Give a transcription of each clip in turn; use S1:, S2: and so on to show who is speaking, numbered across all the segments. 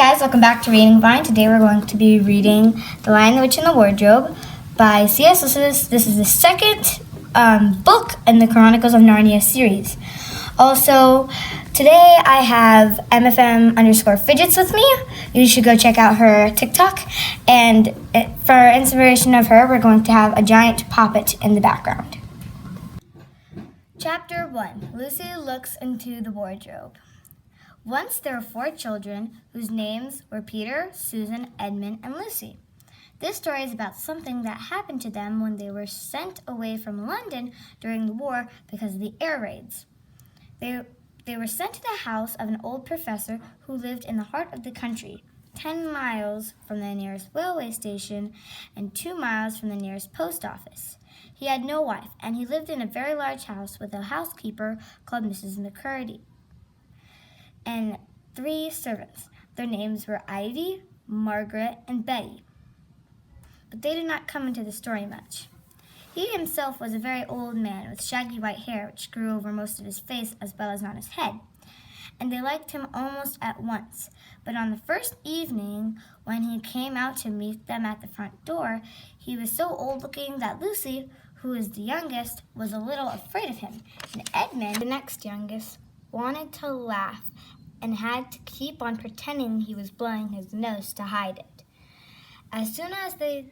S1: guys, welcome back to Reading Vine. Today we're going to be reading The Lion, the Witch, and the Wardrobe by C.S. Lewis. This is the second book in the Chronicles of Narnia series. Also, today I have MFM_fidgets with me. You should go check out her TikTok. And for inspiration of her, we're going to have a giant poppet in the background. Chapter 1. Lucy looks into the wardrobe. Once there were 4 children whose names were Peter, Susan, Edmund, and Lucy. This story is about something that happened to them when they were sent away from London during the war because of the air raids. They were sent to the house of an old professor who lived in the heart of the country, 10 miles from the nearest railway station and 2 miles from the nearest post office. He had no wife, and he lived in a very large house with a housekeeper called Mrs. McCurdy and 3 servants. Their names were Ivy, Margaret, and Betty. But they did not come into the story much. He himself was a very old man with shaggy white hair which grew over most of his face as well as on his head, and they liked him almost at once. But on the first evening, when he came out to meet them at the front door, he was so old-looking that Lucy, who was the youngest, was a little afraid of him, and Edmund, the next youngest, wanted to laugh and had to keep on pretending he was blowing his nose to hide it. As soon as they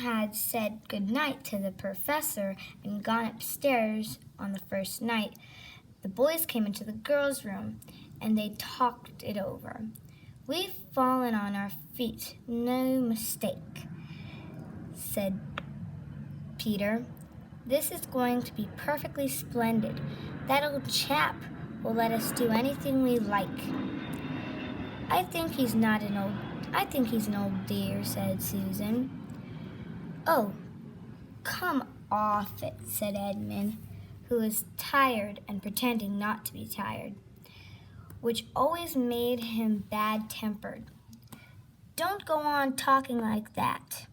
S1: had said good night to the professor and gone upstairs on the first night, the boys came into the girls' room and they talked it over. "We've fallen on our feet, no mistake," said Peter. "This is going to be perfectly splendid. That old chap will let us do anything we like." I think he's an old dear," said Susan. "Oh, come off it," said Edmund, who was tired and pretending not to be tired, which always made him bad-tempered. "Don't go on talking like that."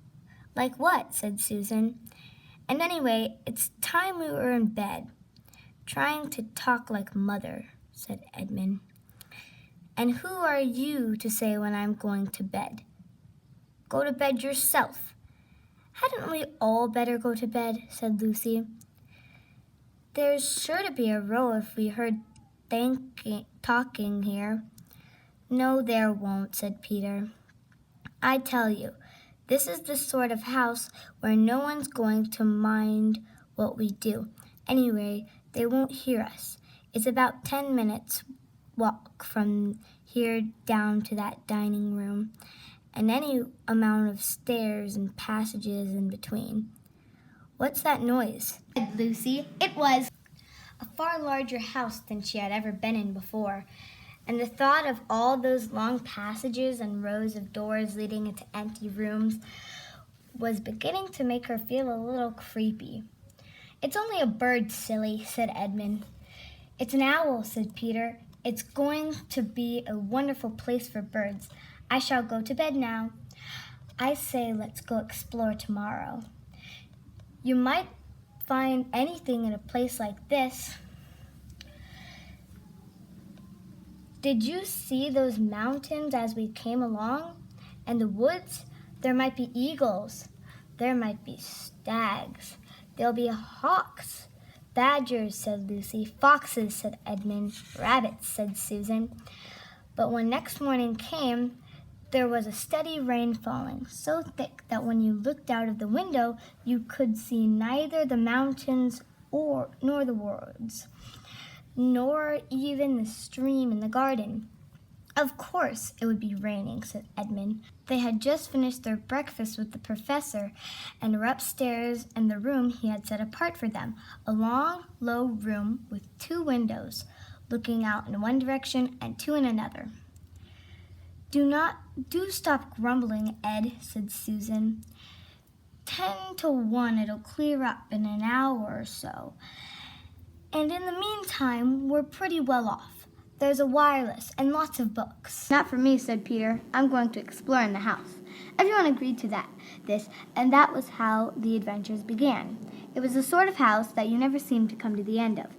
S1: "Like what?" said Susan. "And anyway, it's time we were in bed." "Trying to talk like Mother," said Edmund. "And who are you to say when I'm going to bed?" "Go to bed yourself." "Hadn't we all better go to bed?" said Lucy. "There's sure to be a row if we heard talking here." "No, there won't," said Peter. "I tell you, this is the sort of house where no one's going to mind what we do. Anyway, they won't hear us. It's about 10 minutes walk from here down to that dining room, and any amount of stairs and passages in between." "What's that noise?" said Lucy. It was a far larger house than she had ever been in before, and the thought of all those long passages and rows of doors leading into empty rooms was beginning to make her feel a little creepy. "It's only a bird, silly," said Edmund. "It's an owl," said Peter. "It's going to be a wonderful place for birds. I shall go to bed now. I say let's go explore tomorrow. You might find anything in a place like this." "Did you see those mountains as we came along? And the woods? There might be eagles. There might be stags. There'll be hawks." "Badgers," said Lucy. "Foxes," said Edmund. "Rabbits," said Susan. But when next morning came, there was a steady rain falling, so thick that when you looked out of the window, you could see neither the mountains nor the woods, nor even the stream in the garden. "Of course it would be raining," said Edmund. They had just finished their breakfast with the professor and were upstairs in the room he had set apart for them, a long, low room with 2 windows, looking out in one direction and 2 in another. Do stop grumbling, Ed," said Susan. 10 to 1 it'll clear up in an hour or so. And in the meantime, we're pretty well off. There's a wireless and lots of books." "Not for me," said Peter. "I'm going to explore in the house." Everyone agreed to this, and that was how the adventures began. It was the sort of house that you never seemed to come to the end of,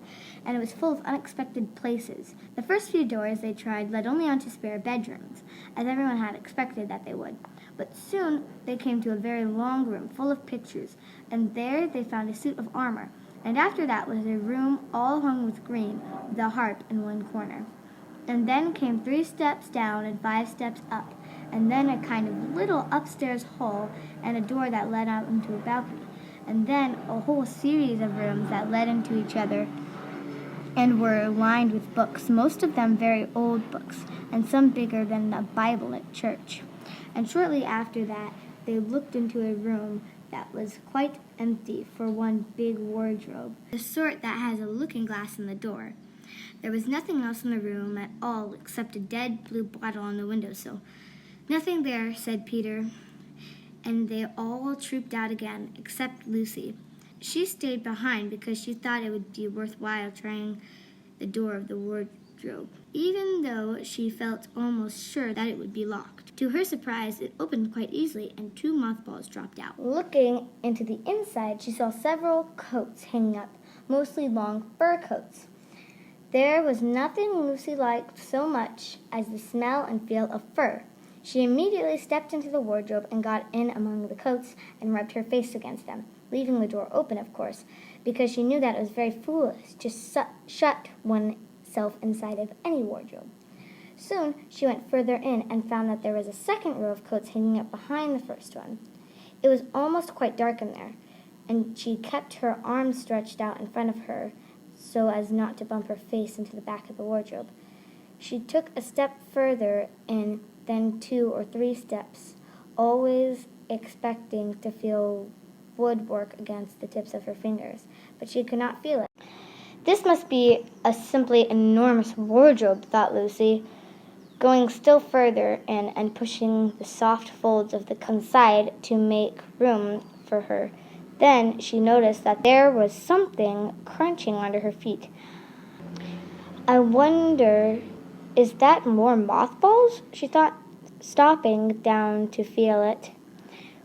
S1: and it was full of unexpected places. The first few doors they tried led only onto spare bedrooms, as everyone had expected that they would. But soon they came to a very long room full of pictures, and there they found a suit of armor. And after that was a room all hung with green, with a harp in one corner. And then came 3 steps down and 5 steps up, and then a kind of little upstairs hall and a door that led out into a balcony, and then a whole series of rooms that led into each other and were lined with books, most of them very old books, and some bigger than a Bible at church. And shortly after that, they looked into a room that was quite empty for one big wardrobe, the sort that has a looking glass in the door. There was nothing else in the room at all except a dead blue bottle on the windowsill. "Nothing there," said Peter, and they all trooped out again, except Lucy. She stayed behind because she thought it would be worthwhile trying the door of the wardrobe, even though she felt almost sure that it would be locked. To her surprise, it opened quite easily, and 2 mothballs dropped out. Looking into the inside, she saw several coats hanging up, mostly long fur coats. There was nothing Lucy liked so much as the smell and feel of fur. She immediately stepped into the wardrobe and got in among the coats and rubbed her face against them, leaving the door open, of course, because she knew that it was very foolish to shut oneself inside of any wardrobe. Soon she went further in and found that there was a second row of coats hanging up behind the first one. It was almost quite dark in there, and she kept her arms stretched out in front of her so as not to bump her face into the back of the wardrobe. She took a step further in, then 2 or 3 steps, always expecting to feel woodwork against the tips of her fingers, but she could not feel it. "This must be a simply enormous wardrobe," thought Lucy, going still further in and pushing the soft folds of the aside to make room for her. Then she noticed that there was something crunching under her feet. "I wonder, is that more mothballs?" she thought, stopping down to feel it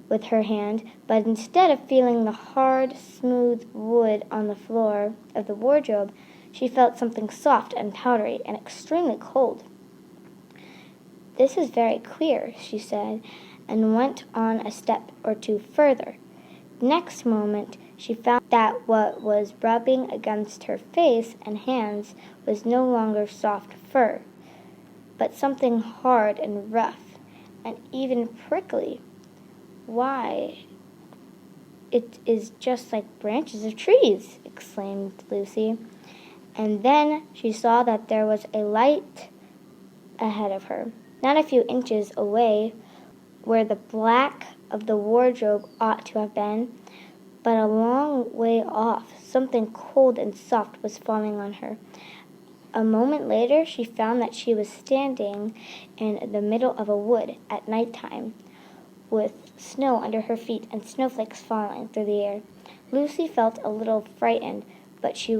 S1: with her hand, but instead of feeling the hard, smooth wood on the floor of the wardrobe, she felt something soft and powdery and extremely cold. "This is very queer," she said, and went on a step or 2 further. Next moment, she found that what was rubbing against her face and hands was no longer soft fur, but something hard and rough, and even prickly. "Why, it is just like branches of trees," exclaimed Lucy. And then she saw that there was a light ahead of her, not a few inches away, where the back of the wardrobe ought to have been, but a long way off. Something cold and soft was falling on her. A moment later, she found that she was standing in the middle of a wood at night time, with snow under her feet and snowflakes falling through the air. Lucy felt a little frightened, but she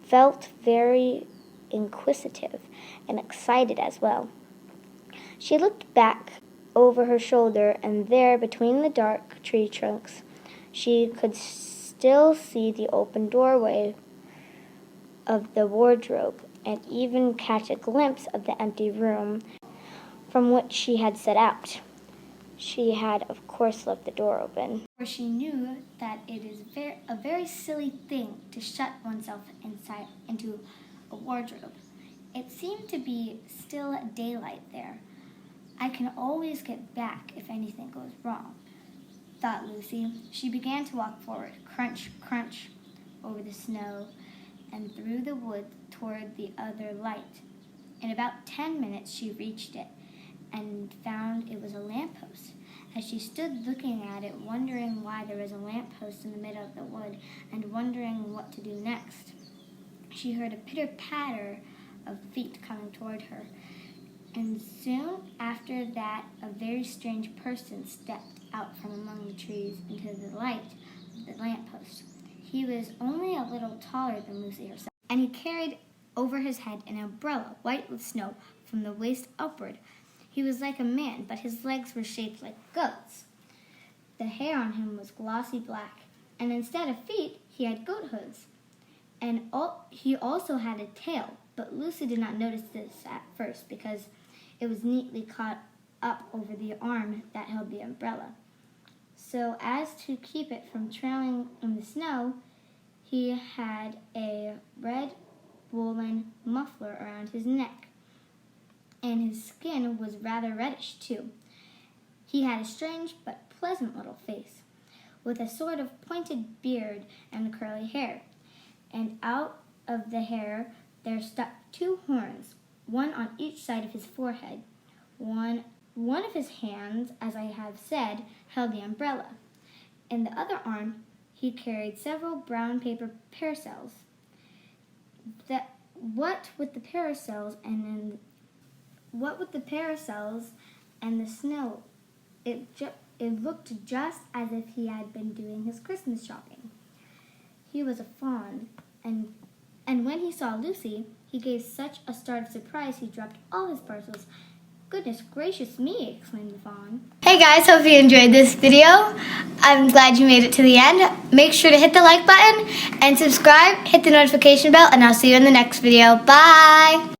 S1: felt very inquisitive and excited as well. She looked back over her shoulder, and there, between the dark tree trunks, she could still see the open doorway of the wardrobe, and even catch a glimpse of the empty room from which she had set out. She had, of course, left the door open, for she knew that it is a very silly thing to shut oneself inside into a wardrobe. It seemed to be still daylight there. "I can always get back if anything goes wrong," thought Lucy. She began to walk forward, crunch, crunch, over the snow and through the wood toward the other light. In about 10 minutes she reached it and found it was a lamppost. As she stood looking at it, wondering why there was a lamppost in the middle of the wood, and wondering what to do next, she heard a pitter-patter of feet coming toward her. And soon after that, a very strange person stepped out from among the trees into the light of the lamppost. He was only a little taller than Lucy herself, and he carried over his head an umbrella, white with snow, from the waist upward. He was like a man, but his legs were shaped like goats. The hair on him was glossy black, and instead of feet, he had goat hooves. And he also had a tail, but Lucy did not notice this at first because it was neatly caught up over the arm that held the umbrella. So as to keep it from trailing in the snow, he had a red woolen muffler around his neck, and his skin was rather reddish too. He had a strange but pleasant little face, with a sort of pointed beard and curly hair, and out of the hair there stuck 2 horns, one on each side of his forehead. One of his hands, as I have said, held the umbrella. In the other arm he carried several brown paper parasols. What with the parasols and the snow, it looked just as if he had been doing his Christmas shopping. He was a fawn, and when he saw Lucy, he gave such a start of surprise he dropped all his parcels. "Goodness gracious me!" exclaimed the fawn. Hey guys, hope you enjoyed this video. I'm glad you made it to the end. Make sure to hit the like button and subscribe, hit the notification bell, and I'll see you in the next video. Bye!